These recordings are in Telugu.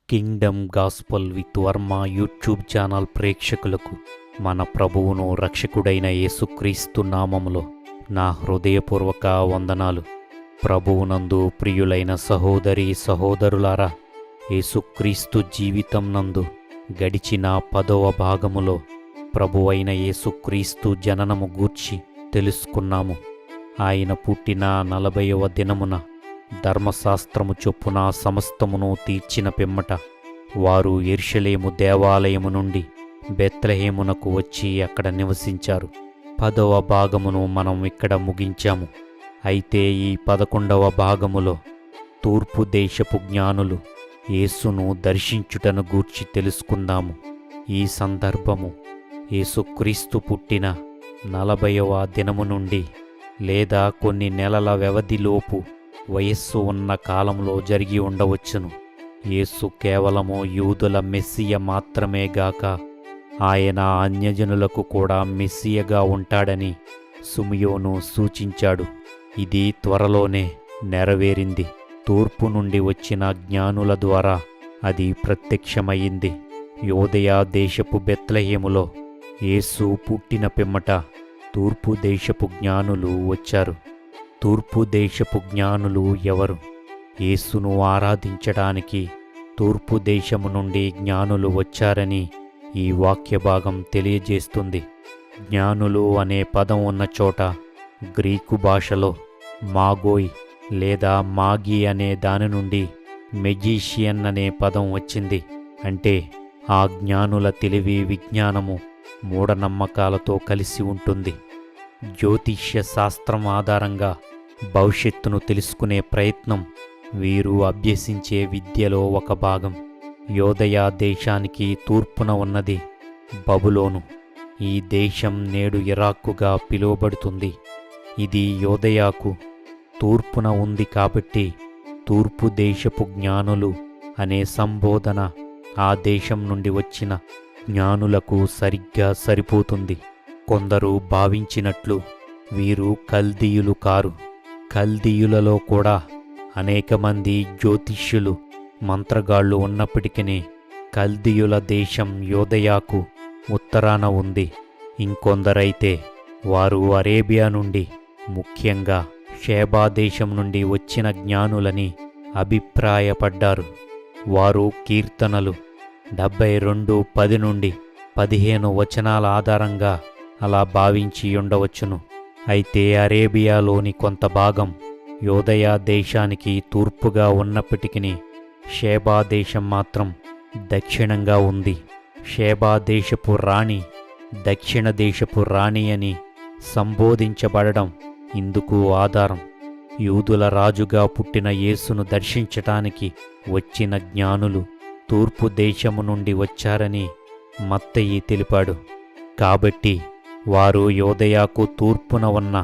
Kingdom gospel with Varma YouTube channel ప్రేక్షకులకు మన ప్రభువును రక్షకుడైన యేసుక్రీస్తు నామములో నా హృదయపూర్వక వందనాలు. ప్రభువునందు ప్రియులైన సహోదరి సహోదరులారా, యేసుక్రీస్తు జీవితం నందు గడిచిన 10వ భాగములో ప్రభువైన యేసుక్రీస్తు జననము గూర్చి తెలుసుకున్నాము. ఆయన పుట్టిన 40వ దినమున ధర్మశాస్త్రము చొప్పున సమస్తమును తీర్చిన పిమ్మట వారు యెరూషలేము దేవాలయము నుండి బెత్లెహేమునకు వచ్చి అక్కడ నివసించారు. 10వ భాగమును మనం ఇక్కడ ముగించాము. అయితే ఈ 11వ భాగములో తూర్పు దేశపు జ్ఞానులు యేసును దర్శించుటను గూర్చి తెలుసుకుందాము. ఈ సందర్భము యేసుక్రీస్తు పుట్టిన 40వ దినము నుండి లేదా కొన్ని నెలల వ్యవధిలోపు వయస్సు ఉన్న కాలంలో జరిగి ఉండవచ్చును. యేసు కేవలము యూదుల మెస్సియ మాత్రమే గాక ఆయన అన్యజనులకు కూడా మెస్సియగా ఉంటాడని సిమియోను సూచించాడు. ఇది త్వరలోనే నెరవేరింది. తూర్పు నుండి వచ్చిన జ్ఞానుల ద్వారా అది ప్రత్యక్షమయ్యింది. యూదయ దేశపు బెత్లెహేములో యేసు పుట్టిన పిమ్మట తూర్పు దేశపు జ్ఞానులు వచ్చారు. తూర్పు దేశపు జ్ఞానులు ఎవరు? యేసును ఆరాధించడానికి తూర్పు దేశము నుండి జ్ఞానులు వచ్చారని ఈ వాక్య భాగం తెలియజేస్తుంది. జ్ఞానులు అనే పదం ఉన్న చోట గ్రీకు భాషలో మాగోయ్ లేదా మాగి అనే దాని నుండి మెజీషియన్ అనే పదం వచ్చింది. అంటే ఆ జ్ఞానుల తెలివి విజ్ఞానము మూఢనమ్మకాలతో కలిసి ఉంటుంది. జ్యోతిష్య శాస్త్రం ఆధారంగా భవిష్యత్తును తెలుసుకునే ప్రయత్నం వీరు అభ్యసించే విద్యలో ఒక భాగం. యోదయ దేశానికి తూర్పున ఉన్నది బబులోను. ఈ దేశం నేడు ఇరాక్కుగా పిలువబడుతుంది. ఇది యోదయాకు తూర్పున ఉంది కాబట్టి తూర్పు దేశపు జ్ఞానులు అనే సంబోధన ఆ దేశం నుండి వచ్చిన జ్ఞానులకు సరిగ్గా సరిపోతుంది. కొందరు భావించినట్లు వీరు కల్దీయులు కారు. కల్దీయులలో కూడా అనేక మంది జ్యోతిష్యులు మంత్రగాళ్ళు ఉన్నప్పటికీ కల్దీయుల దేశం యోదయాకు ఉత్తరాన ఉంది. ఇంకొందరైతే వారు అరేబియా నుండి, ముఖ్యంగా షేబా దేశం నుండి వచ్చిన జ్ఞానులని అభిప్రాయపడ్డారు. వారు కీర్తనలు 72:10 నుండి 15 వచనాల ఆధారంగా అలా భావించి ఉండవచ్చును. అయితే అరేబియాలోని కొంత భాగం యోదయ దేశానికి తూర్పుగా ఉన్నప్పటికీ షేబా దేశం మాత్రం దక్షిణంగా ఉంది. షేబా దేశపు రాణి దక్షిణ దేశపు రాణి అని సంబోధించబడడం ఇందుకు ఆధారం. యూదుల రాజుగా పుట్టిన యేసును దర్శించటానికి వచ్చిన జ్ఞానులు తూర్పు దేశము నుండి వచ్చారని మత్తయి తెలిపాడు. కాబట్టి వారు యోదయాకు తూర్పున ఉన్న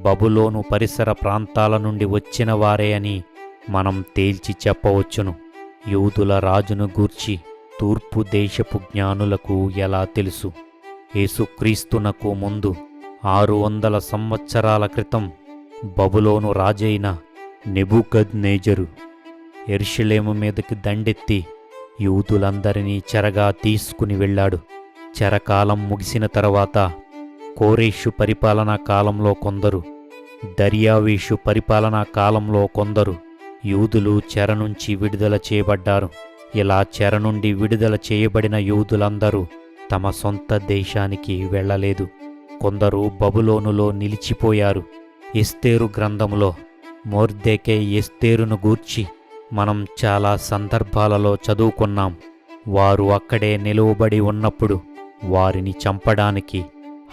బబులోను పరిసర ప్రాంతాల నుండి వచ్చిన వారే అని మనం తేల్చి చెప్పవచ్చును. యూదుల రాజును గూర్చి తూర్పు దేశపు జ్ఞానులకు ఎలా తెలుసు? యేసుక్రీస్తునకు ముందు 600 సంవత్సరాల క్రితం బబులోను రాజైన నెబుకద్నెజరు యెరూషలేము మీదకి దండెత్తి యూదులందరినీ చెరగా తీసుకుని వెళ్ళాడు. చెరకాలం ముగిసిన తర్వాత కోరేషు పరిపాలనా కాలంలో కొందరు, దర్యావేషు పరిపాలనా కాలంలో కొందరు యూదులు చెర నుంచి విడుదల చేయబడ్డారు. ఇలా చెర నుండి విడుదల చేయబడిన యూదులందరూ తమ సొంత దేశానికి వెళ్ళలేదు. కొందరు బబులోనులో నిలిచిపోయారు. ఎస్తేరు గ్రంథములో మొర్దెకై ఎస్తేరును గూర్చి మనం చాలా సందర్భాలలో చదువుకున్నాం. వారు అక్కడే నిలువబడి ఉన్నప్పుడు వారిని చంపడానికి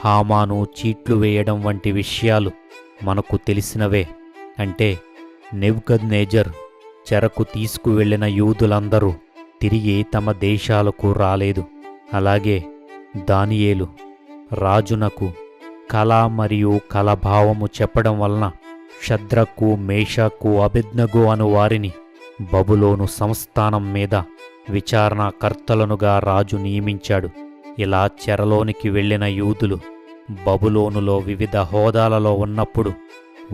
హామాను చీట్లు వేయడం వంటి విషయాలు మనకు తెలిసినవే. అంటే నెబుకద్నెజర్ చెరకు తీసుకువెళ్ళిన యూదులందరూ తిరిగి తమ దేశాలకు రాలేదు. అలాగే దానియేలు రాజునకు కళ మరియు కలభావము చెప్పడం వలన షద్రకు, మేషాకు, అబేద్నెగో అను వారిని బబులోను సంస్థానం మీద విచారణకర్తలనుగా రాజు నియమించాడు. ఇలా చెరలోనికి వెళ్ళిన యూదులు బబులోనులో వివిధ హోదాలలో ఉన్నప్పుడు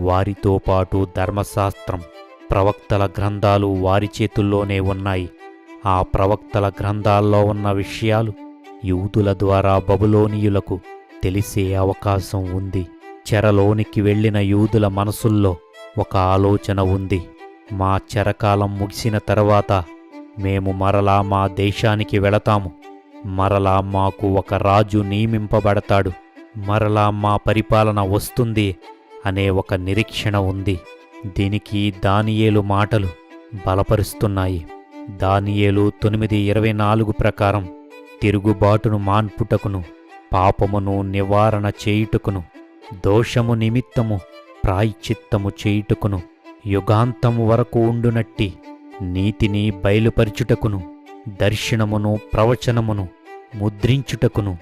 వారితో పాటు ధర్మశాస్త్రం, ప్రవక్తల గ్రంథాలు వారి చేతుల్లోనే ఉన్నాయి. ఆ ప్రవక్తల గ్రంథాల్లో ఉన్న విషయాలు యూదుల ద్వారా బబులోనీయులకు తెలిసే అవకాశం ఉంది. చెరలోనికి వెళ్ళిన యూదుల మనసుల్లో ఒక ఆలోచన ఉంది. మా చెరకాలం ముగిసిన తరువాత మేము మరలా మా దేశానికి వెళతాము. మరలా మాకు ఒక రాజు నియమింపబడతాడు. మరలా మా పరిపాలన వస్తుంది అనే ఒక నిరీక్షణ ఉంది. దీనికి దానియేలు మాటలు బలపరుస్తున్నాయి. దానియేలు 9:24 ప్రకారం తిరుగుబాటును మాన్పుటకును, పాపమును నివారణ చేయుటకును, దోషము నిమిత్తము ప్రాయశ్చిత్తము చేయుటకును, యుగాంతము వరకు ఉండునట్టి నీతిని బయలుపరచుటకును, దర్శనమును ప్రవచనమును ముద్రించుటకును,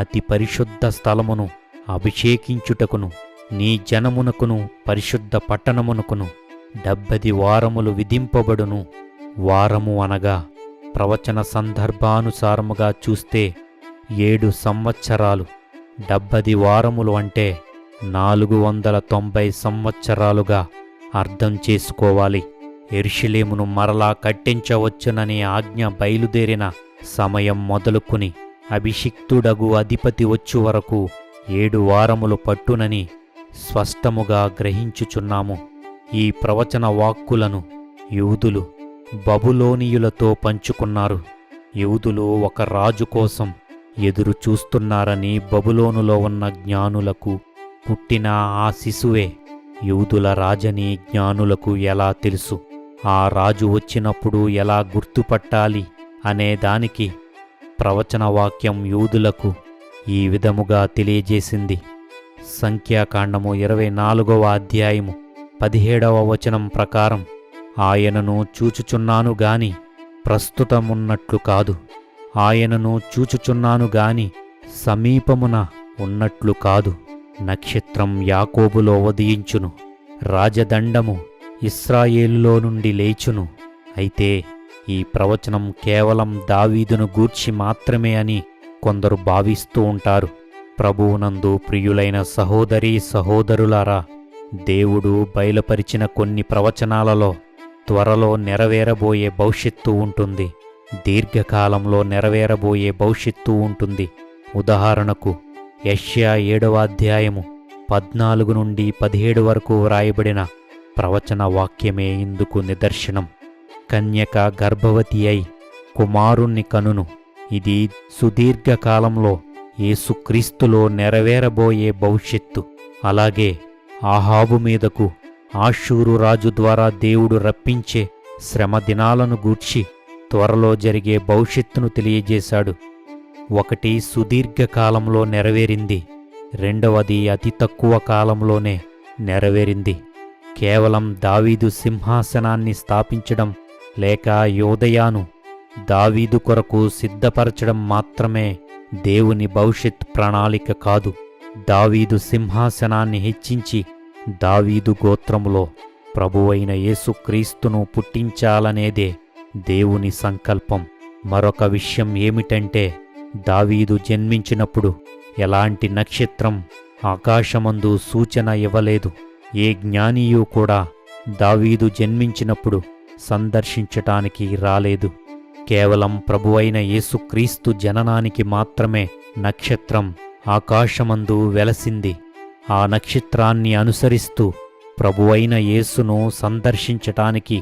అతి పరిశుద్ధ స్థలమును అభిషేకించుటకును, నీ జనమునకును పరిశుద్ధ పట్టణమునకును 70 వారములు విధింపబడును. వారము అనగా ప్రవచన సందర్భానుసారముగా చూస్తే 7 సంవత్సరాలు. 70 వారములు అంటే 490 సంవత్సరాలుగా అర్థం చేసుకోవాలి. యెరూషలేమును మరలా కట్టించవచ్చుననే ఆజ్ఞ బయలుదేరిన సమయం మొదలుకుని అభిషిక్తుడగు అధిపతి వచ్చు వరకు 7 వారములు పట్టునని స్పష్టముగా గ్రహించుచున్నాము. ఈ ప్రవచన వాక్కులను యూదులు బబులోనీయులతో పంచుకున్నారు. యూదులు ఒక రాజు కోసం ఎదురు చూస్తున్నారని బబులోనులో ఉన్న జ్ఞానులకు పుట్టిన ఆ శిశువే యూదుల రాజని జ్ఞానులకు ఎలా తెలుసు? ఆ రాజు వచ్చినప్పుడు ఎలా గుర్తుపట్టాలి అనే దానికి ప్రవచన వాక్యం యూదులకు ఈ విధముగా తెలియజేసింది. సంఖ్యాకాండము 24వ అధ్యాయము 17వ వచనం ప్రకారం, ఆయనను చూచుచున్నాను గాని ప్రస్తుతమున్నట్లు కాదు, ఆయనను చూచుచున్నాను గాని సమీపమున ఉన్నట్లు కాదు. నక్షత్రం యాకోబులో ఉదయించును, రాజదండము ఇశ్రాయేలులో నుండి లేచును. అయితే ఈ ప్రవచనం కేవలం దావీదును గూర్చి మాత్రమే అని కొందరు భావిస్తూ ఉంటారు. ప్రభువునందు ప్రియులైన సహోదరీ సహోదరులారా, దేవుడు బయలుపరిచిన కొన్ని ప్రవచనాలలో త్వరలో నెరవేరబోయే భవిష్యత్తు ఉంటుంది. దీర్ఘకాలంలో నెరవేరబోయే భవిష్యత్తు ఉంటుంది. ఉదాహరణకు యెషయా 7వ అధ్యాయము 14 నుండి 17 వరకు వ్రాయబడిన ప్రవచన వాక్యమే ఇందుకు నిదర్శనం. కన్యక గర్భవతి అయి కుమారుణ్ణి కనును. ఇది సుదీర్ఘకాలంలో యేసుక్రీస్తులో నెరవేరబోయే భవిష్యత్తు. అలాగే ఆహాబు మీదకు ఆషూరు రాజు ద్వారా దేవుడు రప్పించే శ్రమ దినాలను గూర్చి త్వరలో జరిగే భవిష్యత్తును తెలియజేశాడు. ఒకటి సుదీర్ఘకాలంలో నెరవేరింది, రెండవది అతి తక్కువ కాలంలోనే నెరవేరింది. కేవలం దావీదు సింహాసనాన్ని స్థాపించడం లేక యోదయాను దావీదు కొరకు సిద్ధపరచడం మాత్రమే దేవుని భవిష్యత్ ప్రణాళిక కాదు. దావీదు సింహాసనాన్ని హెచ్చించి దావీదు గోత్రములో ప్రభువైన యేసుక్రీస్తును పుట్టించాలనేదే దేవుని సంకల్పం. మరొక విషయం ఏమిటంటే, దావీదు జన్మించినప్పుడు ఎలాంటి నక్షత్రం ఆకాశమందు సూచన ఇవ్వలేదు. ఏ జ్ఞానియూ కూడా దావీదు జన్మించినప్పుడు సందర్శించటానికి రాలేదు. కేవలం ప్రభువైన యేసుక్రీస్తు జననానికి మాత్రమే నక్షత్రం ఆకాశమందు వెలసింది. ఆ నక్షత్రాన్ని అనుసరిస్తూ ప్రభువైన యేసును సందర్శించటానికి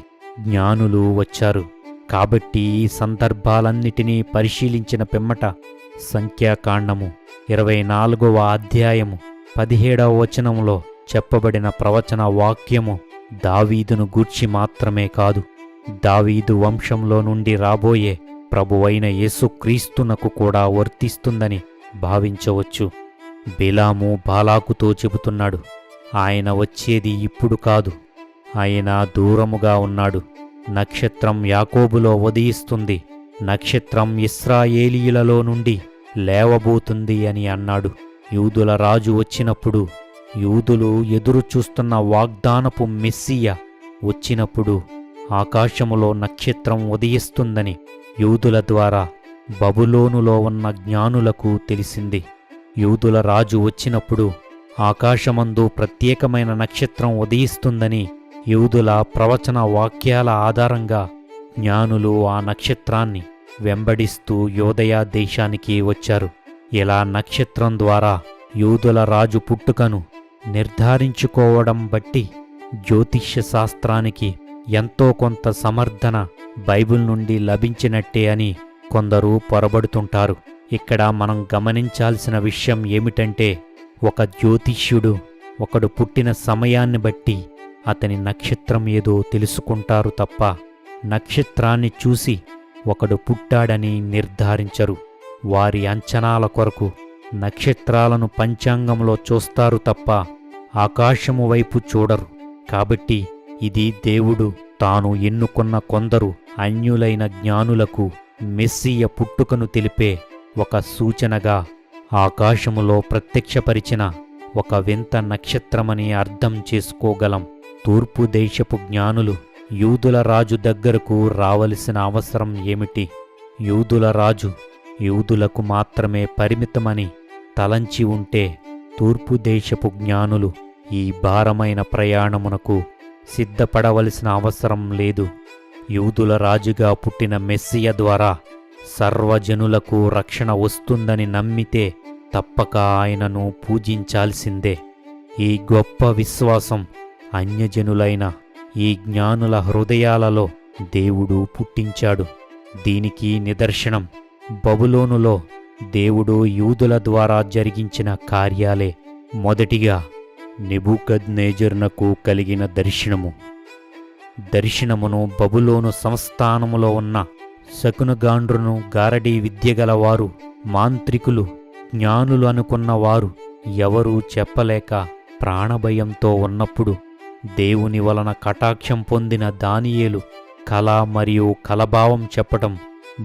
జ్ఞానులు వచ్చారు. కాబట్టి ఈ సందర్భాలన్నిటినీ పరిశీలించిన పిమ్మట సంఖ్యాకాండము 24వ అధ్యాయము 17వ వచనంలో చెప్పబడిన ప్రవచన వాక్యము దావీదును గూర్చి మాత్రమే కాదు, దావీదు వంశంలో నుండి రాబోయే ప్రభువైన యేసుక్రీస్తునకు కూడా వర్తిస్తుందని భావించవచ్చు. బిలాము బాలాకుతో చెబుతున్నాడు, ఆయన వచ్చేది ఇప్పుడు కాదు, ఆయన దూరముగా ఉన్నాడు. నక్షత్రం యాకోబులో ఉదయిస్తుంది, నక్షత్రం ఇశ్రాయేలీయులలో నుండి లేవబోతుంది అని అన్నాడు. యూదుల రాజు వచ్చినప్పుడు, యూదులు ఎదురు చూస్తున్న వాగ్దానపు మెస్సియ వచ్చినప్పుడు ఆకాశములో నక్షత్రం ఉదయిస్తుందని యూదుల ద్వారా బబులోనులో ఉన్న జ్ఞానులకు తెలిసింది. యూదుల రాజు వచ్చినప్పుడు ఆకాశమందు ప్రత్యేకమైన నక్షత్రం ఉదయిస్తుందని యూదుల ప్రవచన వాక్యాల ఆధారంగా జ్ఞానులు ఆ నక్షత్రాన్ని వెంబడిస్తూ యోదయ దేశానికి వచ్చారు. ఇలా నక్షత్రం ద్వారా యూదుల రాజు పుట్టుకను నిర్ధారించుకోవడం బట్టి జ్యోతిష్య శాస్త్రానికి ఎంతో కొంత సమర్థన బైబిల్ నుండి లభించినట్టే అని కొందరు పొరబడుతుంటారు. ఇక్కడ మనం గమనించాల్సిన విషయం ఏమిటంటే, ఒక జ్యోతిష్యుడు ఒకడు పుట్టిన సమయాన్ని బట్టి అతని నక్షత్రం ఏదో తెలుసుకుంటారు తప్ప నక్షత్రాన్ని చూసి ఒకడు పుట్టాడని నిర్ధారించరు. వారి అంచనాల కొరకు నక్షత్రాలను పంచాంగంలో చూస్తారు తప్ప ఆకాశము వైపు చూడరు. కాబట్టి ఇది దేవుడు తాను ఎన్నుకున్న కొందరు అన్యులైన జ్ఞానులకు మెస్సియ పుట్టుకను తెలిపే ఒక సూచనగా ఆకాశములో ప్రత్యక్షపరిచిన ఒక వింత నక్షత్రమని అర్థం చేసుకోగలం. తూర్పు దేశపు జ్ఞానులు యూదుల రాజు దగ్గరకు రావలసిన అవసరం ఏమిటి? యూదుల రాజు యూదులకు మాత్రమే పరిమితమని తలంచి ఉంటే తూర్పు దేశపు జ్ఞానులు ఈ భారమైన ప్రయాణమునకు సిద్ధపడవలసిన అవసరం లేదు. యూదుల రాజుగా పుట్టిన మెస్సియ ద్వారా సర్వజనులకు రక్షణ వస్తుందని నమ్మితే తప్పక ఆయనను పూజించాల్సిందే. ఈ గొప్ప విశ్వాసం అన్యజనులైన ఈ జ్ఞానుల హృదయాలలో దేవుడు పుట్టించాడు. దీనికి నిదర్శనం బబులోనులో దేవుడు యూదుల ద్వారా జరిగించిన కార్యాలే. మొదటిగా నెబుకద్నెజరునకు కలిగిన దర్శనమును బబులోను సంస్థానములో ఉన్న శకునగాండ్రును, గారడీ విద్యగలవారు, మాంత్రికులు, జ్ఞానులు అనుకున్నవారు ఎవరూ చెప్పలేక ప్రాణభయంతో ఉన్నప్పుడు దేవుని వలన కటాక్షం పొందిన దానియేలు కళ మరియు కలభావం చెప్పటం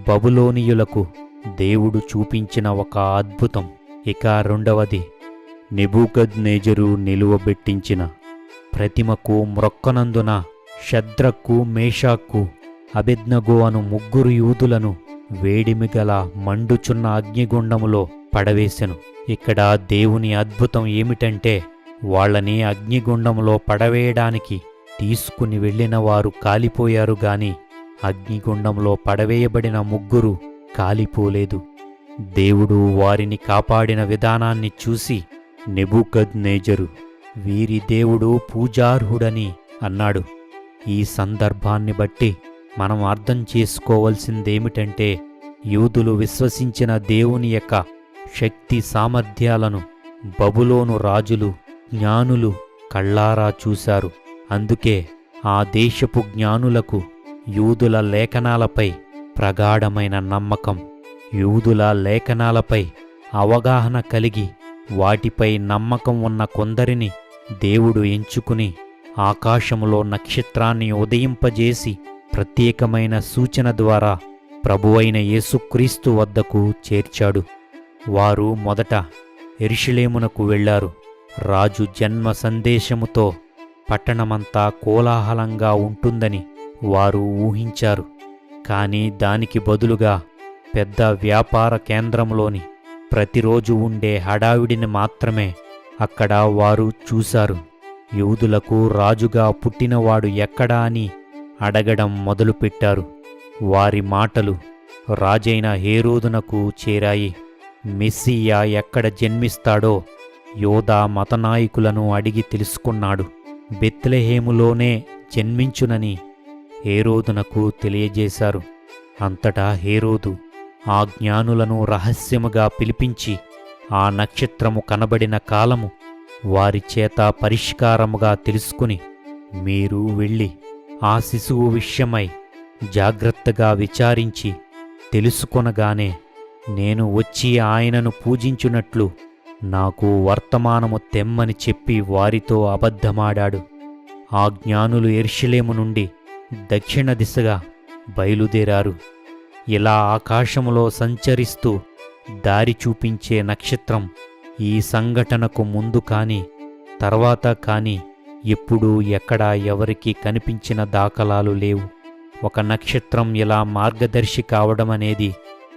బబులోనియులకు దేవుడు చూపించిన ఒక అద్భుతం. ఇక రెండవది, నెబుకద్నెజరు నిలువబెట్టించిన ప్రతిమకు మ్రొక్కనందున షద్రకు, మేషాకు, అబేద్నగో అను ముగ్గురు యూదులను వేడిమిగల మండుచున్న అగ్నిగుండములో పడవేశెను. ఇక్కడ దేవుని అద్భుతం ఏమిటంటే, వాళ్ళని అగ్నిగుండంలో పడవేయడానికి తీసుకుని వెళ్ళిన వారు కాలిపోయారు గాని అగ్నిగుండంలో పడవేయబడిన ముగ్గురు కాలిపోలేదు. దేవుడు వారిని కాపాడిన విధానాన్ని చూసి నెబుకద్నెజరు వీరి దేవుడు పూజార్హుడని అన్నాడు. ఈ సందర్భాన్ని బట్టి మనం అర్థం చేసుకోవలసిందేమిటంటే, యూదులు విశ్వసించిన దేవుని యొక్క శక్తి సామర్థ్యాలను బబులోను రాజులు, జ్ఞానులు కళ్ళారా చూశారు. అందుకే ఆ దేశపు జ్ఞానులకు యూదుల లేఖనాలపై ప్రగాఢమైన నమ్మకం, యూదుల లేఖనాలపై అవగాహన కలిగి వాటిపై నమ్మకం ఉన్న కొందరిని దేవుడు ఎంచుకుని ఆకాశములో నక్షత్రాన్ని ఉదయింపజేసి ప్రత్యేకమైన సూచన ద్వారా ప్రభువైన యేసుక్రీస్తు వద్దకు చేర్చాడు. వారు మొదట యెరూషలేమునకు వెళ్లారు. రాజు జన్మ సందేశముతో పట్టణమంతా కోలాహలంగా ఉంటుందని వారు ఊహించారు. కాని దానికి బదులుగా పెద్ద వ్యాపార కేంద్రంలోని ప్రతిరోజు ఉండే హడావిడిని మాత్రమే అక్కడ వారు చూశారు. యూదులకు రాజుగా పుట్టినవాడు ఎక్కడా అని అడగడం మొదలుపెట్టారు. వారి మాటలు రాజైన హేరోదునకు చేరాయి. మెస్సియా ఎక్కడ జన్మిస్తాడో యోధా మతనాయకులను అడిగి తెలుసుకున్నాడు. బెత్లెహేములోనే జన్మించునని హేరోదునకు తెలియజేశారు. అంతటా హేరోదు ఆ జ్ఞానులను రహస్యముగా పిలిపించి ఆ నక్షత్రము కనబడిన కాలము వారి చేత పరిష్కారముగా తెలుసుకుని, మీరు వెళ్ళి ఆ శిశువు విషయమై జాగ్రత్తగా విచారించి తెలుసుకొనగానే నేను వచ్చి ఆయనను పూజించునట్లు నాకు వర్తమానము తెమ్మని చెప్పి వారితో అబద్ధమాడాడు. ఆ జ్ఞానులు యెరూషలేము నుండి దక్షిణ దిశగా బయలుదేరారు. ఇలా ఆకాశములో సంచరిస్తూ దారి చూపించే నక్షత్రం ఈ సంఘటనకు ముందు కాని తర్వాత కాని ఎప్పుడూ ఎక్కడా ఎవరికీ కనిపించిన దాఖలాలు లేవు. ఒక నక్షత్రం ఇలా మార్గదర్శి కావడమనేది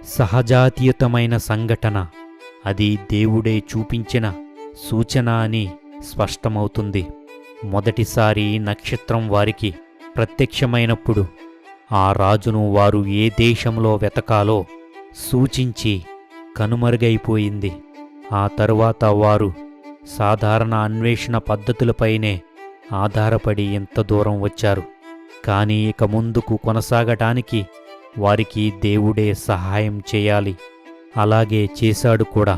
సహజాతీయతమైన సంఘటన. అది దేవుడే చూపించిన సూచన అని స్పష్టమవుతుంది. మొదటిసారి నక్షత్రం వారికి ప్రత్యక్షమైనప్పుడు ఆ రాజును వారు ఏ దేశంలో వెతకాలో సూచించి కనుమరుగైపోయింది. ఆ తరువాత వారు సాధారణ అన్వేషణ పద్ధతులపైనే ఆధారపడి ఎంత దూరం వచ్చారు. కానీ ఇక ముందుకు కొనసాగటానికి వారికి దేవుడే సహాయం చేయాలి. అలాగే చేశాడు కూడా.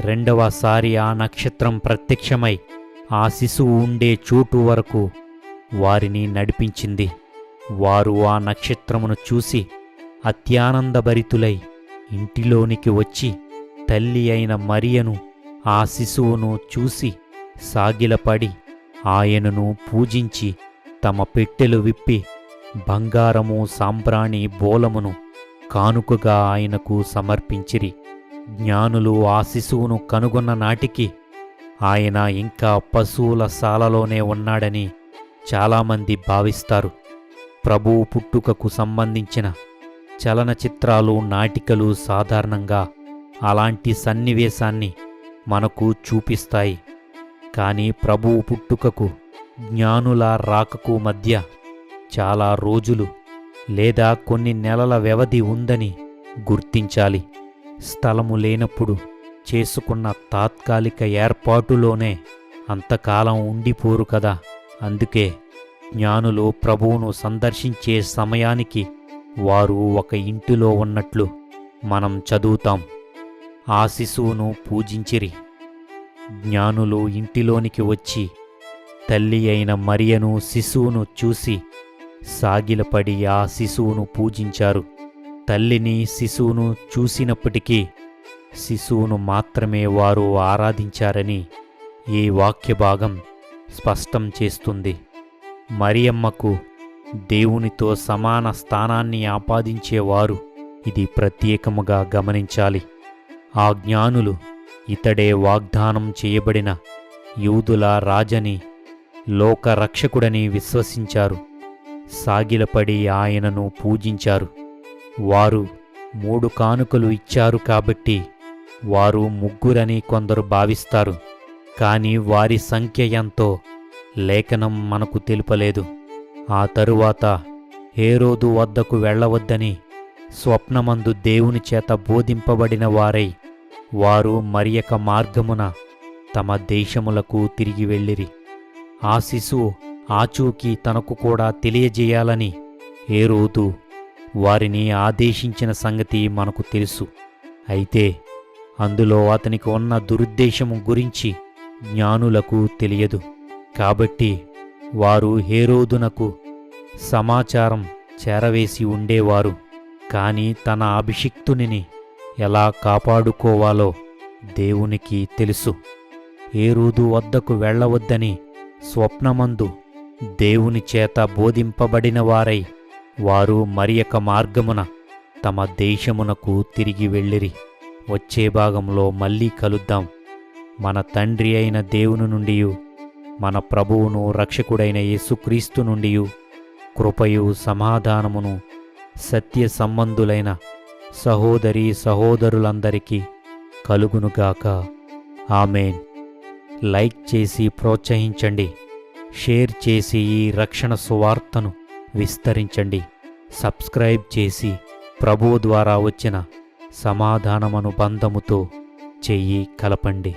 రెండవసారి ఆ నక్షత్రం ప్రత్యక్షమై ఆ శిశువు ఉండే చోటు వరకు వారిని నడిపించింది. వారు ఆ నక్షత్రమును చూసి అత్యానందభరితులై ఇంటిలోనికి వచ్చి తల్లి అయిన మరియను, ఆ శిశువును చూసి సాగిలపడి ఆయనను పూజించి తమ పెట్టెలు విప్పి బంగారము సాంబ్రాణి బోలమును కానుకగా ఆయనకు సమర్పించిరి. జ్ఞానులు ఆ శిశువును కనుగొన్న నాటికి ఆయన ఇంకా పశువుల శాలలోనే ఉన్నాడని చాలామంది భావిస్తారు. ప్రభువు పుట్టుకకు సంబంధించిన చలనచిత్రాలు, నాటికలు సాధారణంగా అలాంటి సన్నివేశాన్ని మనకు చూపిస్తాయి. కానీ ప్రభువు పుట్టుకకు జ్ఞానుల రాకకు మధ్య చాలా రోజులు లేదా కొన్ని నెలల వ్యవధి ఉందని గుర్తించాలి. స్థలము లేనప్పుడు చేసుకున్న తాత్కాలిక ఏర్పాటులోనే అంతకాలం ఉండిపోరు కదా. అందుకే జ్ఞానులు ప్రభువును సందర్శించే సమయానికి వారు ఒక ఇంటిలో ఉన్నట్లు మనం చదువుతాం. ఆ శిశువును పూజించిరి. జ్ఞానులు ఇంటిలోనికి వచ్చి తల్లి అయిన మరియను, శిశువును చూసి సాగిలపడి ఆ శిశువును పూజించారు. తల్లిని, శిశువును చూసినప్పటికీ శిశువును మాత్రమే వారు ఆరాధించారని ఈ వాక్యభాగం స్పష్టం చేస్తుంది. మరియమ్మకు దేవునితో సమాన స్థానాన్ని ఆపాదించేవారు ఇది ప్రత్యేకముగా గమనించాలి. ఆ జ్ఞానులు ఇతడే వాగ్దానం చేయబడిన యూదుల రాజని, లోకరక్షకుడని విశ్వసించారు. సాగిలపడి ఆయనను పూజించారు. వారు 3 కానుకలు ఇచ్చారు కాబట్టి వారు 3 కొందరు భావిస్తారు. కాని వారి సంఖ్య ఎంతో లేఖనం మనకు తెలుపలేదు. ఆ తరువాత హేరోదు వద్దకు వెళ్ళవద్దని స్వప్నమందు దేవుని చేత బోధింపబడిన వారై వారు మరియక మార్గమున తమ దేశములకు తిరిగి వెళ్ళిరి. ఆ శిశువు ఆచూకీ తనకు కూడా తెలియజేయాలని హేరోదు వారిని ఆదేశించిన సంగతి మనకు తెలుసు. అయితే అందులో అతనికి ఉన్న దురుద్దేశము గురించి జ్ఞానులకు తెలియదు. కాబట్టి వారు హేరోదునకు సమాచారం చేరవేసి ఉండేవారు. కాని తన అభిషిక్తునిని ఎలా కాపాడుకోవాలో దేవునికి తెలుసు. హేరోదు వద్దకు వెళ్ళవద్దని స్వప్నమందు దేవుని చేత బోధింపబడిన వారై వారు మరియక మార్గమున తమ దేశమునకు తిరిగి వెళ్ళిరి. వచ్చే భాగంలో మళ్ళీ కలుద్దాం. మన తండ్రి అయిన దేవుని నుండియు, మన ప్రభువును రక్షకుడైన యేసుక్రీస్తు నుండియు కృపయు సమాధానమును సత్య సంబంధులైన సహోదరీ సహోదరులందరికీ కలుగునుగాక. ఆమేన్. లైక్ చేసి ప్రోత్సహించండి. షేర్ చేసి ఈ రక్షణ సువార్తను విస్తరించండి. సబ్స్క్రైబ్ చేసి ప్రభువు ద్వారా వచ్చిన సమాధానమను బంధముతో చెయ్యి కలపండి.